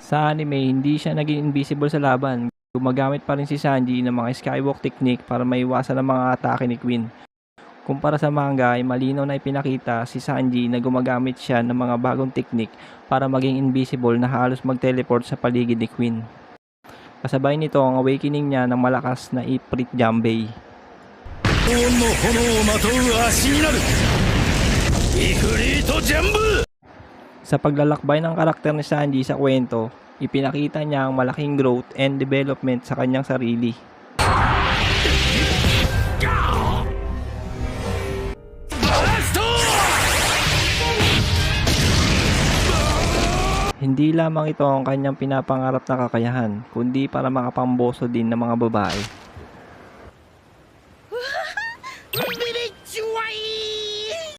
Sa anime, hindi siya naging invisible sa laban. Gumagamit pa rin si Sanji ng mga skywalk technique para maiwasan ang mga atake ni Queen. Kumpara sa manga ay malinaw na ipinakita si Sanji na gumagamit siya ng mga bagong technique para maging invisible na halos mag-teleport sa paligid ni Queen. Kasabay nito ang awakening niya ng malakas na Ifrit Jambei. Sa paglalakbay ng karakter ni Sanji sa kwento, ipinakita niya ang malaking growth and development sa kanyang sarili. Hindi lamang ito ang kanyang pinapangarap na kakayahan, kundi para makapamboso din ng mga babae.